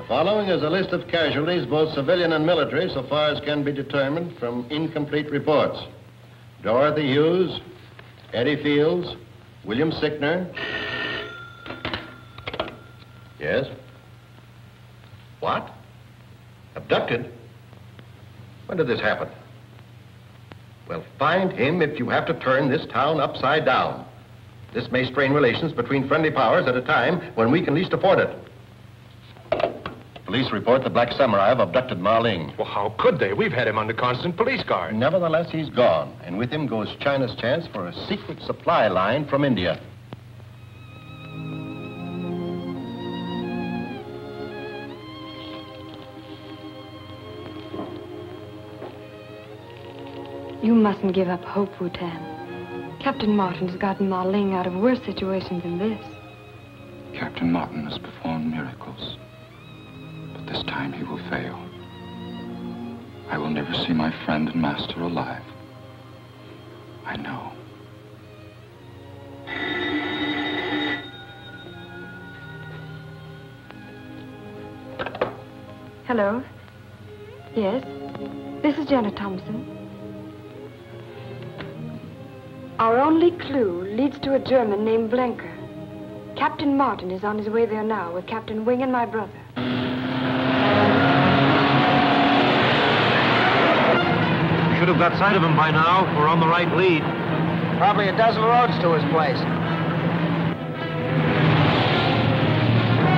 Following is a list of casualties, both civilian and military, so far as can be determined from incomplete reports. Dorothy Hughes, Eddie Fields, William Sickner. Yes? What? Abducted? When did this happen? Well, find him if you have to turn this town upside down. This may strain relations between friendly powers at a time when we can least afford it. Police report the Black Samurai have abducted Ma Ling. Well, how could they? We've had him under constant police guard. Nevertheless, he's gone, and with him goes China's chance for a secret supply line from India. You mustn't give up hope, Wu-Tan. Captain Martin's gotten Ma Ling out of worse situations than this. Captain Martin has performed miracles. This time he will fail. I will never see my friend and master alive. I know. Hello? Yes? This is Janet Thompson. Our only clue leads to a German named Blenker. Captain Martin is on his way there now with Captain Wing and my brother. Should have got sight of him by now. We're on the right lead. Probably a dozen roads to his place.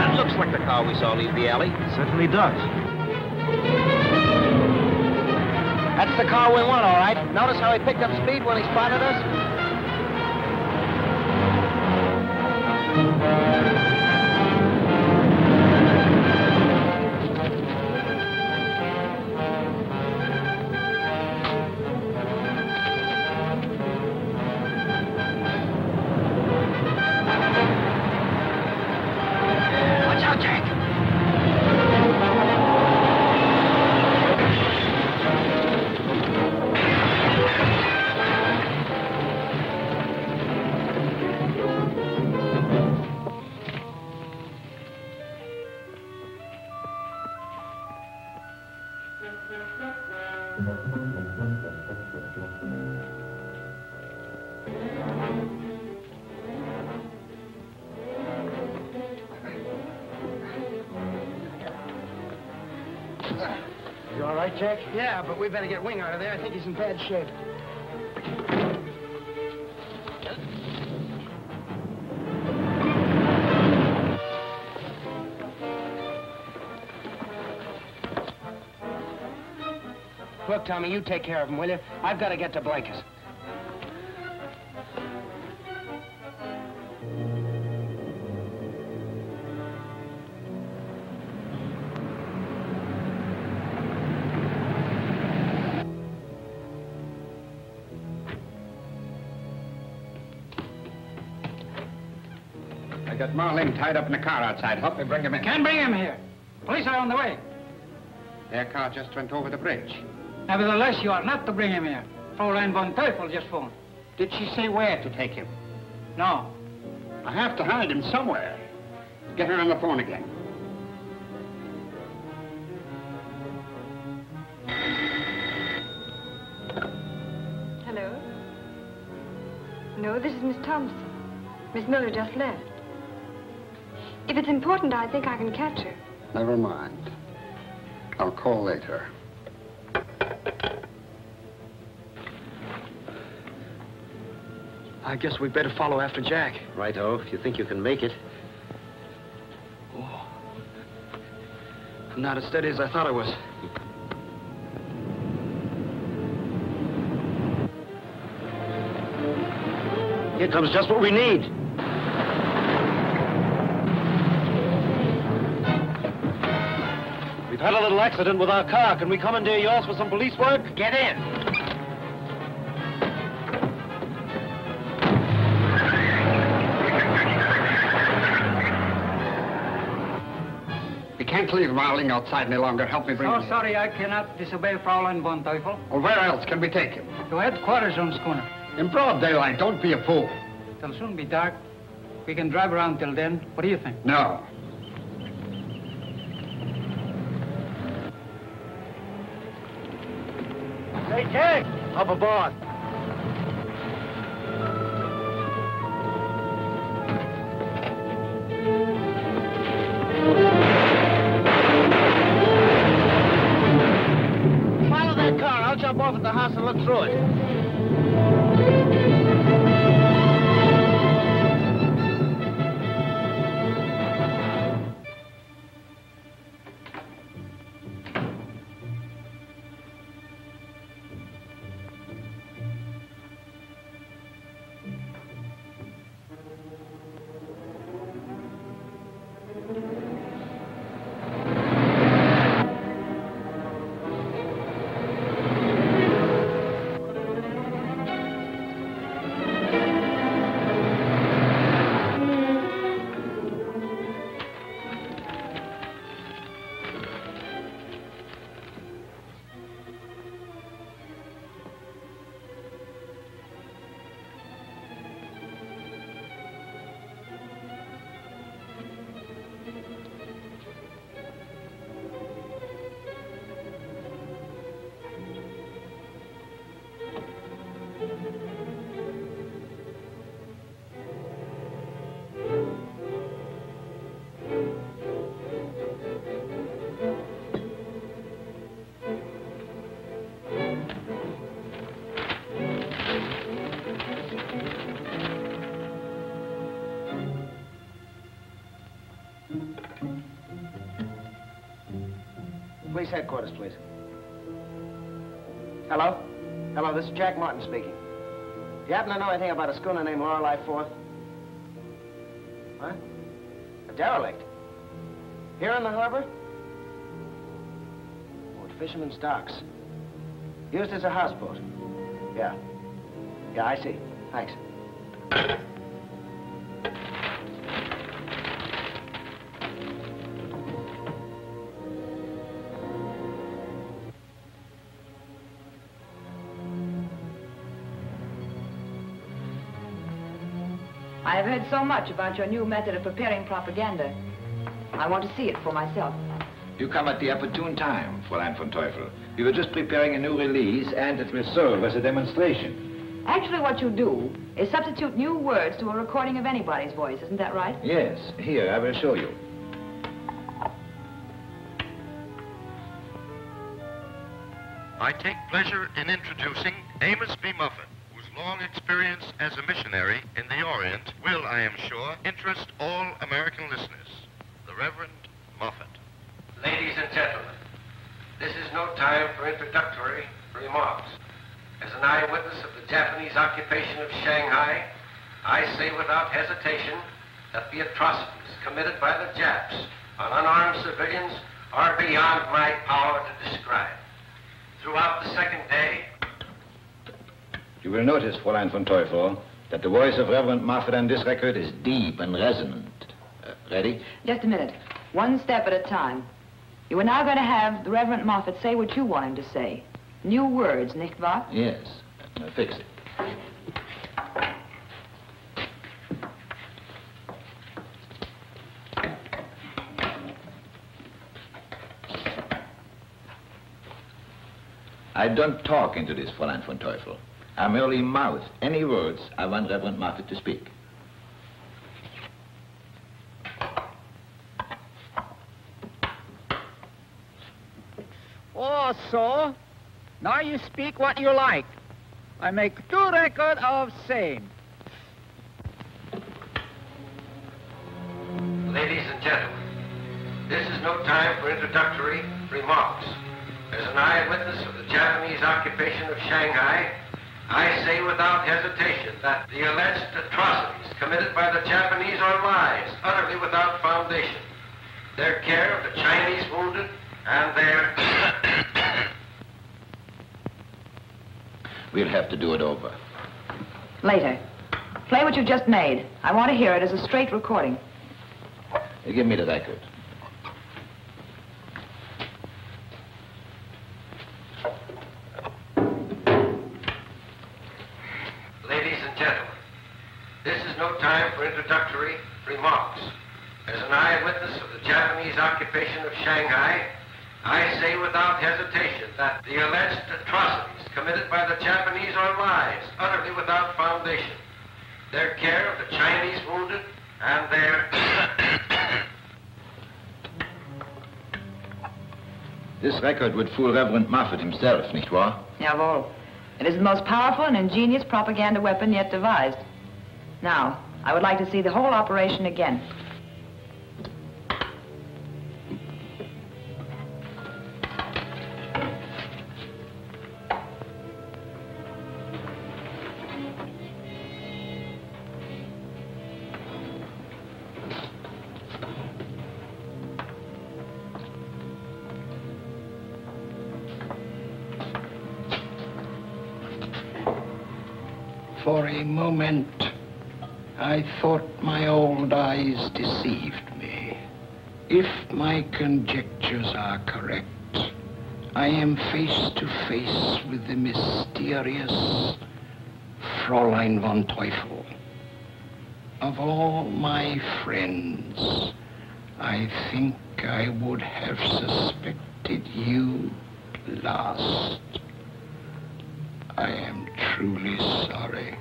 That looks like the car we saw leave the alley. It certainly does. That's the car we want, all right. Notice how he picked up speed when he spotted us? You all right, Jack? Yeah, but we better get Wing out of there. I think he's in bad shape. Look, Tommy, you take care of him, will you? I've got to get to Blankets. I got Ma Ling tied up in the car outside. Help me bring him in. Can't bring him here. Police are on the way. Their car just went over the bridge. Nevertheless, you are not to bring him here. Fräulein von Teufel just phoned. Did she say where to take him? No. I have to hide him somewhere. Get her on the phone again. Hello? No, this is Miss Thompson. Miss Miller just left. If it's important, I think I can catch her. Never mind. I'll call later. I guess we'd better follow after Jack. Righto, if you think you can make it. Oh. I'm not as steady as I thought I was. Here comes just what we need. We've had a little accident with our car. Can we commandeer yours for some police work? Get in. We can't leave Marling outside any longer. Help me bring him So here. sorry I cannot disobey Fräulein von Teufel. Well, where else can we take him? To headquarters on schooner. In broad daylight. Don't be a fool. It'll soon be dark. We can drive around till then. What do you think? No. Hey, Jack! Up aboard. Follow that car. I'll jump off at the house and look through it. Police headquarters, please. Hello? Hello, this is Jack Martin speaking. Do you happen to know anything about a schooner named Lorelei Fourth? What? A derelict? Here in the harbor? Oh, at Fisherman's Docks. Used as a houseboat. Yeah. Yeah, I see. Thanks. I've heard so much about your new method of preparing propaganda. I want to see it for myself. You come at the opportune time, Fräulein von Teufel. We were just preparing a new release, and it will serve as a demonstration. Actually, what you do is substitute new words to a recording of anybody's voice. Isn't that right? Yes. Here, I will show you. I take pleasure in introducing Amos B. Muffet, whose long experience as a missionary in the Orient will, I am sure, interest all American listeners. The Reverend Muffet. Ladies and gentlemen, this is no time for introductory remarks. As an eyewitness of the Japanese occupation of Shanghai, I say without hesitation that the atrocities committed by the Japs on unarmed civilians are beyond my power to describe. Throughout the second day, You will notice, Fräulein von Teufel, that the voice of Reverend Muffet on this record is deep and resonant. Ready? Just a minute. One step at a time. You are now going to have the Reverend Moffat say what you want him to say. New words, nicht wahr? Yes. Fix it. I don't talk into this, Fräulein von Teufel. I merely mouth any words I want Reverend Moffat to speak. Oh, so? Now you speak what you like. I make 2 record of same. Ladies and gentlemen, this is no time for introductory remarks. As an eyewitness of the Japanese occupation of Shanghai, I say without hesitation that the alleged atrocities committed by the Japanese are lies, utterly without foundation. Their care of the Chinese wounded and their... We'll have to do it over. Later. Play what you've just made. I want to hear it as a straight recording. Give me the record. Ladies and gentlemen, this is no time for introductory remarks. As an eyewitness of the Japanese occupation of Shanghai, I say without hesitation that the alleged atrocities committed by the Japanese are lies, utterly without foundation. Their care of the Chinese wounded and their... This record would fool Reverend Moffat himself, nicht wahr? Jawohl. It is the most powerful and ingenious propaganda weapon yet devised. Now, I would like to see the whole operation again. For a moment, I thought my old eyes deceived me. If my conjectures are correct, I am face to face with the mysterious Fräulein von Teufel. Of all my friends, I think I would have suspected you last. I am truly sorry.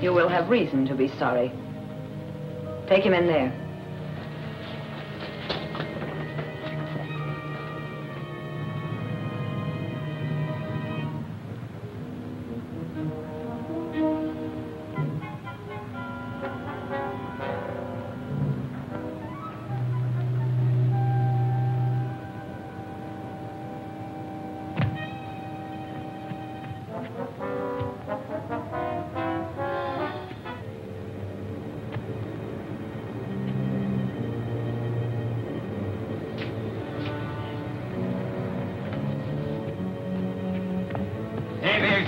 You will have reason to be sorry. Take him in there.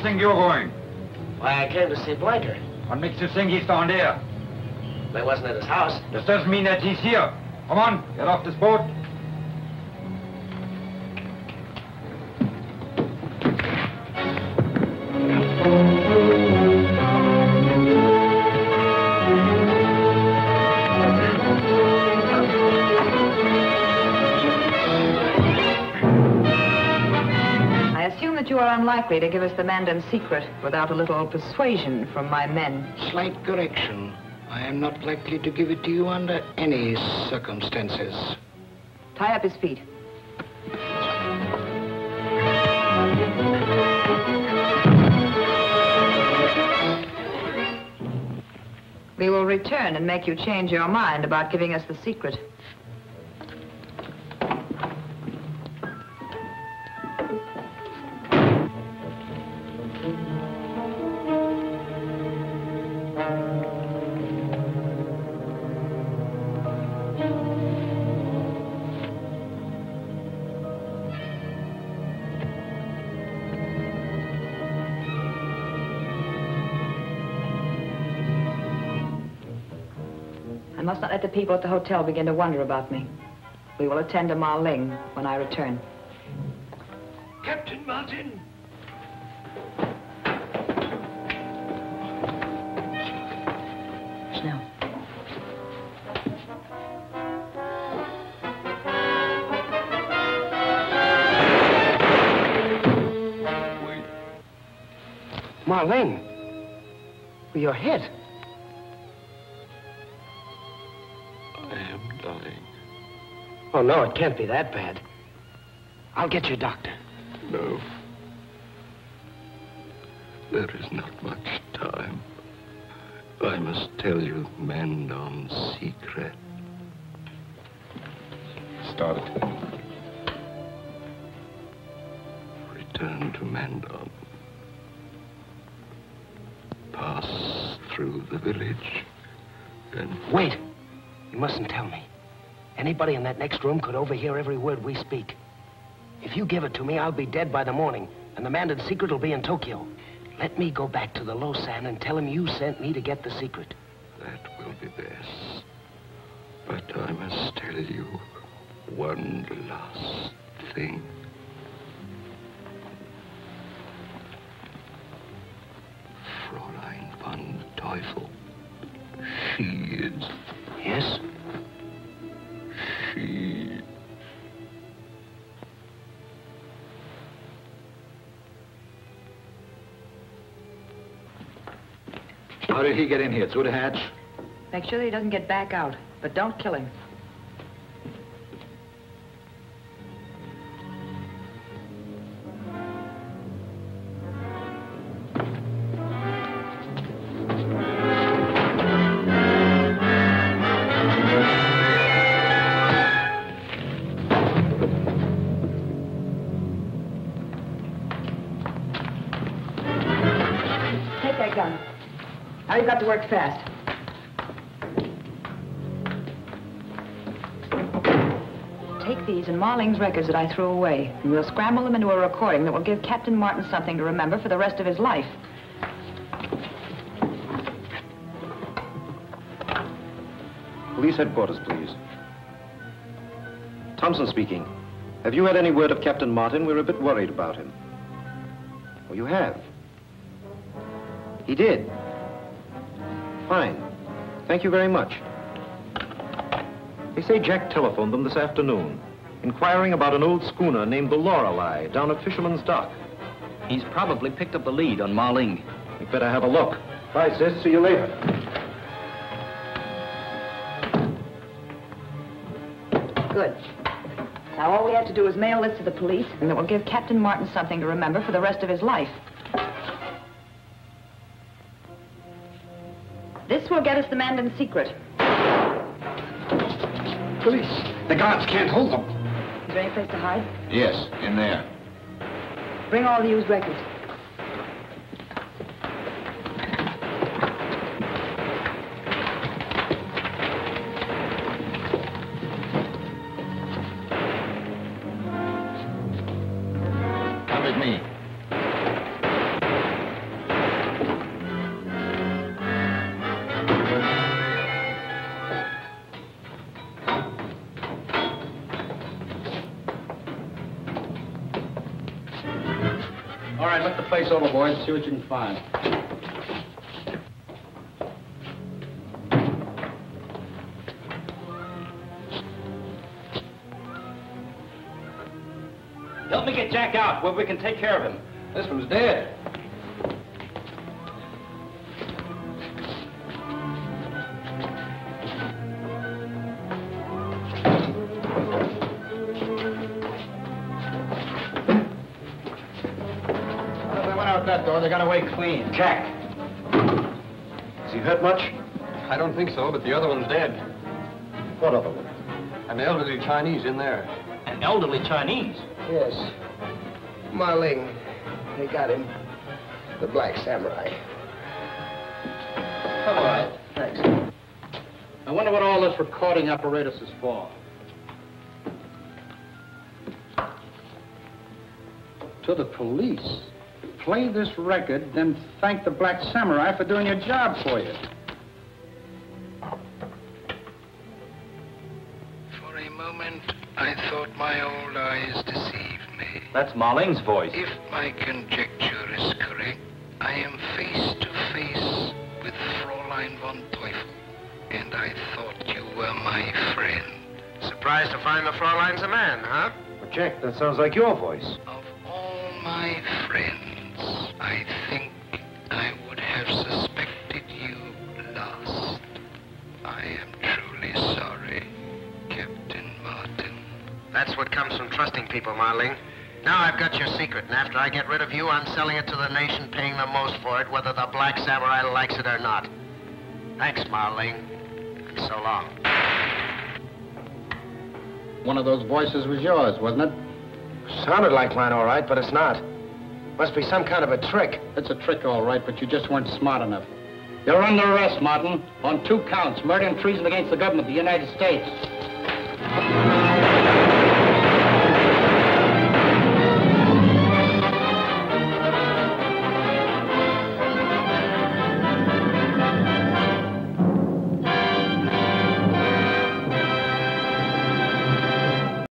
Think you're going? Why, I came to see Blanker. What makes you think he's down there? I wasn't at his house. This doesn't mean that he's here. Come on, get off this boat. You are unlikely to give us the Mandon secret without a little persuasion from my men. Slight correction. I am not likely to give it to you under any circumstances. Tie up his feet. We will return and make you change your mind about giving us the secret. must not let the people at the hotel begin to wonder about me. We will attend to Ma Ling when I return. Captain Martin! Schnell. Marlene, you're hit. I am dying. Oh, no, it can't be that bad. I'll get you a doctor. No. There is not much time. I must tell you Mandon's secret. Start it. Return to Mandon. Pass through the village and... Wait! You mustn't tell me. Anybody in that next room could overhear every word we speak. If you give it to me, I'll be dead by the morning, and the Mandon secret will be in Tokyo. Let me go back to the Losan and tell him you sent me to get the secret. That will be best. But I must tell you one last thing. Fräulein von Teufel. She is... Yes? She... How did he get in here? Through the hatch? Make sure that he doesn't get back out, but don't kill him. Take that gun. Now you've got to work fast. Take these and Ma Ling's records that I threw away, and we'll scramble them into a recording that will give Captain Martin something to remember for the rest of his life. Police headquarters, please. Thompson speaking. Have you had any word of Captain Martin? We're a bit worried about him. Oh, you have? He did? Fine. Thank you very much. They say Jack telephoned them this afternoon, inquiring about an old schooner named the Lorelei down at Fisherman's Dock. He's probably picked up the lead on Ma Ling. We'd better have a look. Bye, sis. See you later. Good. Now all we have to do is mail this to the police, and it will give Captain Martin something to remember for the rest of his life. This will get us the Mandon secret. Police. The guards can't hold them. Is there any place to hide? Yes, in there. Bring all the used records. Come with me. All right, look the place over, boys. See what you can find. Help me get Jack out where we can take care of him. This one's dead. That door, they got away clean. Jack! Is he hurt much? I don't think so, but the other one's dead. What other one? An elderly Chinese in there. An elderly Chinese? Yes. Ma Ling. They got him. The black samurai. All right, thanks. I wonder what all this recording apparatus is for. To the police. Play this record, then thank the black samurai for doing your job for you. moment, I thought my old eyes deceived me. That's Marling's voice. If my conjecture is correct, I am face to face with Fräulein von Teufel. And I thought you were my friend. Surprised to find the Fräulein's a man, huh? Well, Jack, that sounds like your voice. Of all my friends, I think I would have suspected you last. I am truly sorry, Captain Martin. That's what comes from trusting people, Marling. Now I've got your secret, and after I get rid of you, I'm selling it to the nation, paying the most for it, whether the Black Samurai likes it or not. Thanks, Marling. And so long. One of those voices was yours, wasn't it? Sounded like mine, all right, but it's not. Must be some kind of a trick. It's a trick, all right, but you just weren't smart enough. You're under arrest, Martin, on 2 counts, murder and treason against the government of the United States.